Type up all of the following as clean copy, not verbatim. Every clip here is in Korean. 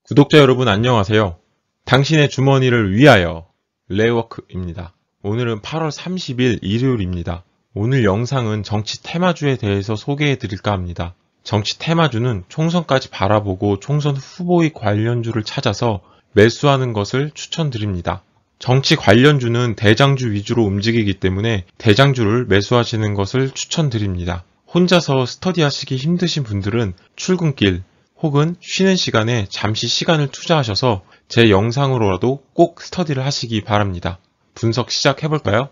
구독자 여러분 안녕하세요. 당신의 주머니를 위하여 레이워크입니다. 오늘은 8월 30일 일요일입니다. 오늘 영상은 정치 테마주에 대해서 소개해 드릴까 합니다. 정치 테마주는 총선까지 바라보고 총선 후보의 관련주를 찾아서 매수하는 것을 추천드립니다. 정치 관련주는 대장주 위주로 움직이기 때문에 대장주를 매수하시는 것을 추천드립니다. 혼자서 스터디하시기 힘드신 분들은 출근길 혹은 쉬는 시간에 잠시 시간을 투자하셔서 제 영상으로라도 꼭 스터디를 하시기 바랍니다. 분석 시작해볼까요?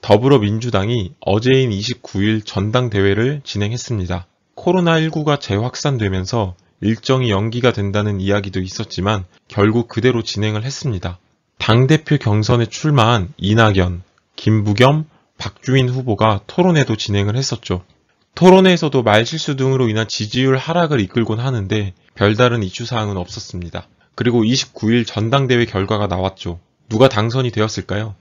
더불어민주당이 어제인 29일 전당대회를 진행했습니다. 코로나19가 재확산되면서 일정이 연기가 된다는 이야기도 있었지만 결국 그대로 진행을 했습니다. 당대표 경선에 출마한 이낙연, 김부겸, 박주인 후보가 토론회도 진행을 했었죠. 토론회에서도 말실수 등으로 인한 지지율 하락을 이끌곤 하는데 별다른 이슈사항은 없었습니다. 그리고 29일 전당대회 결과가 나왔죠. 누가 당선이 되었을까요?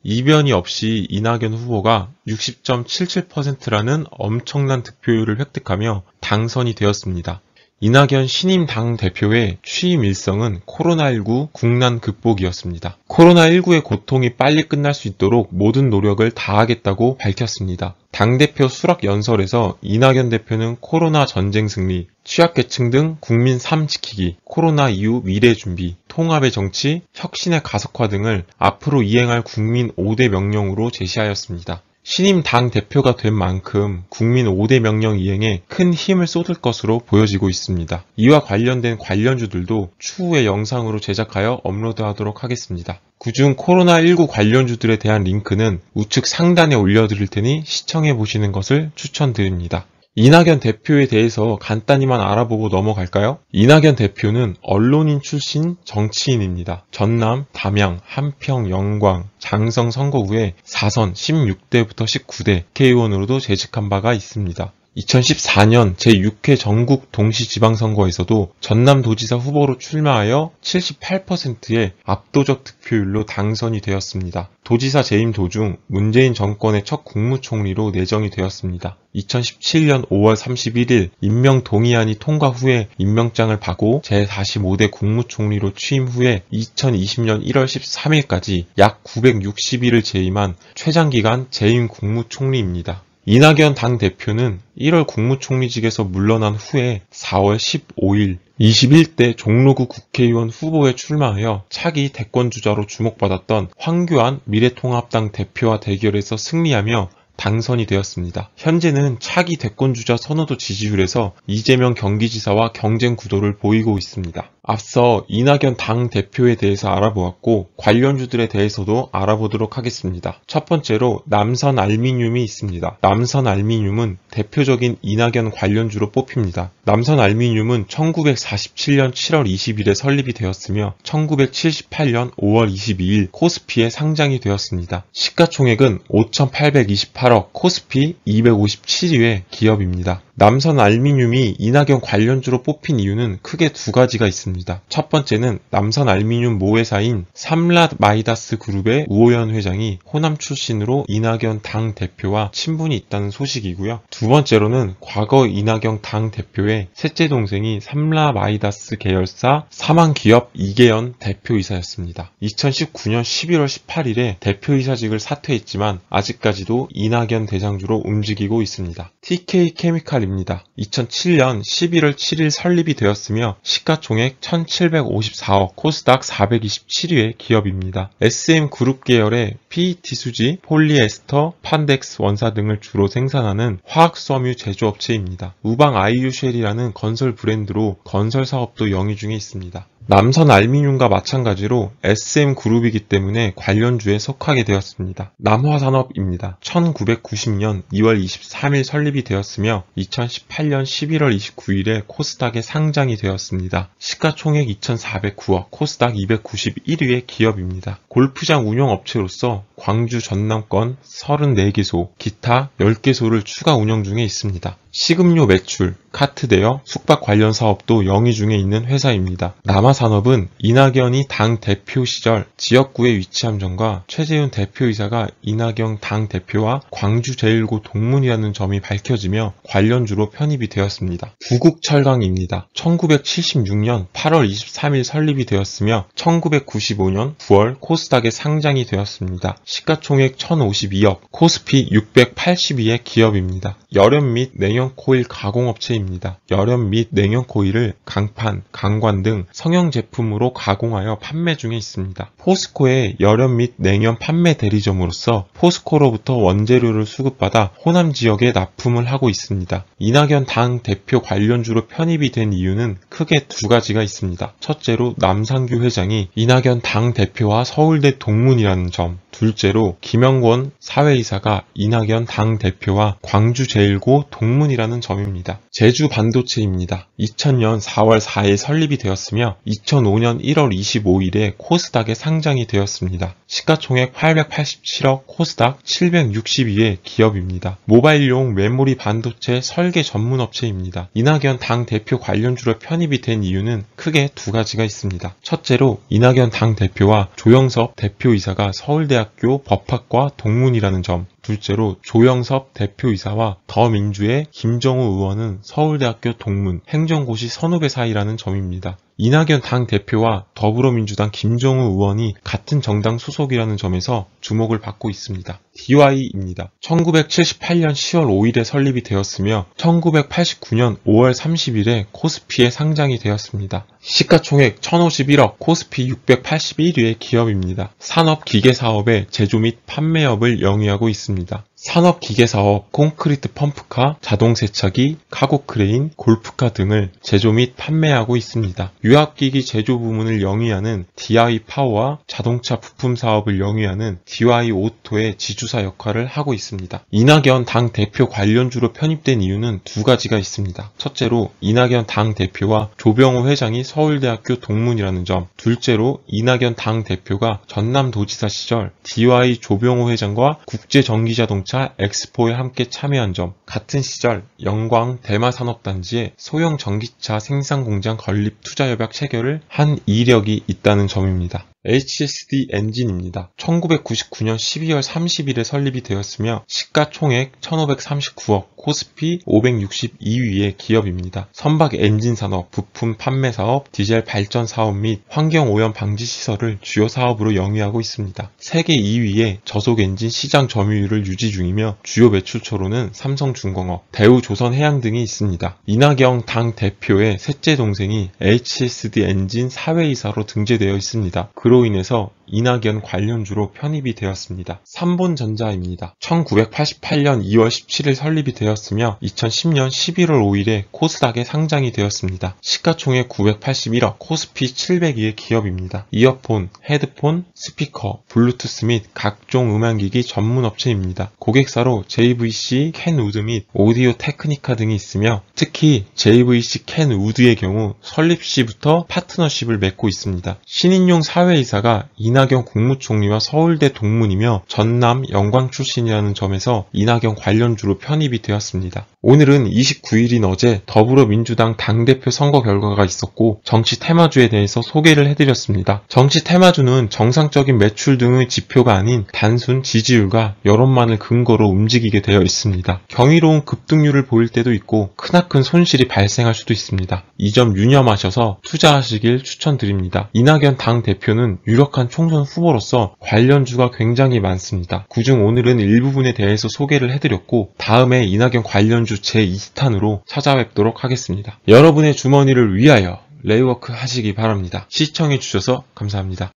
이변이 없이 이낙연 후보가 60.77%라는 엄청난 득표율을 획득하며 당선이 되었습니다. 이낙연 신임 당대표의 취임 일성은 코로나19 국난 극복이었습니다. 코로나19의 고통이 빨리 끝날 수 있도록 모든 노력을 다하겠다고 밝혔습니다. 당대표 수락 연설에서 이낙연 대표는 코로나 전쟁 승리, 취약계층 등 국민 삶 지키기, 코로나 이후 미래 준비, 통합의 정치, 혁신의 가속화 등을 앞으로 이행할 국민 5대 명령으로 제시하였습니다. 신임 당대표가 된 만큼 국민 5대 명령 이행에 큰 힘을 쏟을 것으로 보여지고 있습니다. 이와 관련된 관련주들도 추후에 영상으로 제작하여 업로드하도록 하겠습니다. 그중 코로나19 관련주들에 대한 링크는 우측 상단에 올려드릴 테니 시청해보시는 것을 추천드립니다. 이낙연 대표에 대해서 간단히만 알아보고 넘어갈까요? 이낙연 대표는 언론인 출신 정치인입니다. 전남, 담양, 한평, 영광, 장성 선거 후에 4선 16대부터 19대 국회의원으로도 재직한 바가 있습니다. 2014년 제6회 전국 동시지방선거에서도 전남도지사 후보로 출마하여 78%의 압도적 득표율로 당선이 되었습니다. 도지사 재임 도중 문재인 정권의 첫 국무총리로 내정이 되었습니다. 2017년 5월 31일 임명동의안이 통과 후에 임명장을 받고 제45대 국무총리로 취임 후에 2020년 1월 13일까지 약 960일을 재임한 최장기간 재임 국무총리입니다. 이낙연 당대표는 1월 국무총리직에서 물러난 후에 4월 15일 21대 종로구 국회의원 후보에 출마하여 차기 대권주자로 주목받았던 황교안 미래통합당 대표와 대결에서 승리하며 당선이 되었습니다. 현재는 차기 대권주자 선호도 지지율에서 이재명 경기지사와 경쟁 구도를 보이고 있습니다. 앞서 이낙연 당대표에 대해서 알아보았고 관련주들에 대해서도 알아보도록 하겠습니다. 첫 번째로 남선알미늄이 있습니다. 남선알미늄은 대표적인 이낙연 관련주로 뽑힙니다. 남선알미늄은 1947년 7월 20일에 설립이 되었으며 1978년 5월 22일 코스피에 상장이 되었습니다. 시가총액은 5,828억, 코스피 257위의 기업입니다. 남선알미늄이 이낙연 관련주로 뽑힌 이유는 크게 두 가지가 있습니다. 첫 번째는 남선알미늄 모회사인 삼라마이다스 그룹의 우호연 회장이 호남 출신으로 이낙연 당대표와 친분이 있다는 소식이고요. 두 번째로는 과거 이낙연 당대표의 셋째 동생이 삼라마이다스 계열사 사망기업 이계연 대표이사였습니다. 2019년 11월 18일에 대표이사직을 사퇴했지만 아직까지도 이낙연 대장주로 움직이고 있습니다. TK케미칼 2007년 11월 7일 설립이 되었으며 시가총액 1,754억, 코스닥 427위의 기업입니다. SM그룹 계열의 PET 수지, 폴리에스터, 판덱스 원사 등을 주로 생산하는 화학섬유 제조업체입니다. 우방 아이유쉘이라는 건설 브랜드로 건설 사업도 영위 중에 있습니다. 남선알미늄과 마찬가지로 SM그룹이기 때문에 관련주에 속하게 되었습니다. 남화산업입니다. 1990년 2월 23일 설립이 되었으며 2018년 11월 29일에 코스닥에 상장이 되었습니다. 시가총액 2,409억, 코스닥 291위의 기업입니다. 골프장 운영업체로서 광주 전남권 34개소, 기타 10개소를 추가 운영 중에 있습니다. 식음료 매출, 카트 대여, 숙박 관련 사업도 영위 중에 있는 회사입니다. 남아산업은 이낙연이 당 대표 시절 지역구에 위치한 점과 최재훈 대표이사가 이낙연 당 대표와 광주제일고 동문이라는 점이 밝혀지며 관련주로 편입이 되었습니다. 부국철강입니다. 1976년 8월 23일 설립이 되었으며 1995년 9월 코스닥에 상장이 되었습니다. 시가총액 1052억, 코스피 682의 기업입니다. 열연 및 냉연 코일 가공업체입니다. 열연 및 냉연 코일을 강판, 강관 등 성형 제품으로 가공하여 판매 중에 있습니다. 포스코의 열연 및 냉연 판매 대리점으로서 포스코로부터 원재료를 수급받아 호남 지역에 납품을 하고 있습니다. 이낙연 당 대표 관련주로 편입이 된 이유는 크게 두 가지가 있습니다. 첫째로 남상규 회장이 이낙연 당 대표와 서울대 동문이라는 점, 둘째로 김영권 사회이사가 이낙연 당 대표와 광주제일고 동문이라는 점입니다. 제주반도체입니다. 2000년 4월 4일 설립이 되었으며 2005년 1월 25일에 코스닥에 상장이 되었습니다. 시가총액 887억, 코스닥 762의 기업입니다. 모바일용 메모리 반도체 설계 전문업체입니다. 이낙연 당 대표 관련주로 편입이 된 이유는 크게 두 가지가 있습니다. 첫째로 이낙연 당 대표와 조영섭 대표이사가 서울대학교 법학과 동문이라는 점, 둘째로 조영섭 대표이사와 더민주의 김정우 의원은 서울대학교 동문, 행정고시 선후배 사이라는 점입니다. 이낙연 당 대표와 더불어민주당 김정우 의원이 같은 정당 소속이라는 점에서 주목을 받고 있습니다. DY입니다. 1978년 10월 5일에 설립이 되었으며 1989년 5월 30일에 코스피에 상장이 되었습니다. 시가총액 1051억, 코스피 681위의 기업입니다. 산업기계사업의 제조 및 판매업을 영위하고 있습니다. 산업기계사업, 콘크리트 펌프카, 자동세차기, 카고크레인, 골프카 등을 제조 및 판매하고 있습니다. 유압기기 제조 부문을 영위하는 DI파워와 자동차 부품 사업을 영위하는 DY오토의 지주사 역할을 하고 있습니다. 이낙연 당 대표 관련주로 편입된 이유는 두 가지가 있습니다. 첫째로 이낙연 당 대표와 조병호 회장이 서울대학교 동문이라는 점, 둘째로 이낙연 당 대표가 전남도지사 시절 DY 조병호 회장과 국제전기자동차 엑스포에 함께 참여한 점, 같은 시절 영광 대마산업단지에 소형 전기차 생산공장 건립 투자협약 체결을 한 이력이 있다는 점입니다. HSD 엔진입니다. 1999년 12월 30일에 설립이 되었으며 시가총액 1539억, 코스피 562위의 기업입니다. 선박 엔진 산업, 부품 판매 사업, 디젤 발전 사업 및 환경오염 방지 시설을 주요 사업으로 영위하고 있습니다. 세계 2위의 저속 엔진 시장 점유율을 유지 중이며 주요 매출처로는 삼성중공업, 대우조선해양 등이 있습니다. 이낙연 당 대표의 셋째 동생이 HSD 엔진 사회이사로 등재되어 있습니다. 그로 인해서 이낙연 관련주로 편입이 되었습니다. 삼본전자입니다. 1988년 2월 17일 설립이 되었으며 2010년 11월 5일에 코스닥에 상장이 되었습니다. 시가총액 981억, 코스피 702의 기업입니다. 이어폰, 헤드폰, 스피커, 블루투스 및 각종 음향기기 전문업체입니다. 고객사로 JVC, 켄우드 및 오디오 테크니카 등이 있으며 특히 JVC 켄우드의 경우 설립 시부터 파트너십을 맺고 있습니다. 신인용 사회이사가 이낙연 국무총리와 서울대 동문이며 전남 영광 출신이라는 점에서 이낙연 관련주로 편입이 되었습니다. 오늘은 29일인 어제 더불어민주당 당대표 선거 결과가 있었고 정치 테마주에 대해서 소개를 해드렸습니다. 정치 테마주는 정상적인 매출 등의 지표가 아닌 단순 지지율과 여론만을 근거로 움직이게 되어 있습니다. 경이로운 급등률을 보일 때도 있고 크나큰 손실이 발생할 수도 있습니다. 이 점 유념하셔서 투자하시길 추천드립니다. 이낙연 당대표는 유력한 총선 후보로서 관련주가 굉장히 많습니다. 그중 오늘은 일부분에 대해서 소개를 해드렸고 다음에 이낙연 관련주 제2탄으로 찾아뵙도록 하겠습니다. 여러분의 주머니를 위하여 레이워크 하시기 바랍니다. 시청해주셔서 감사합니다.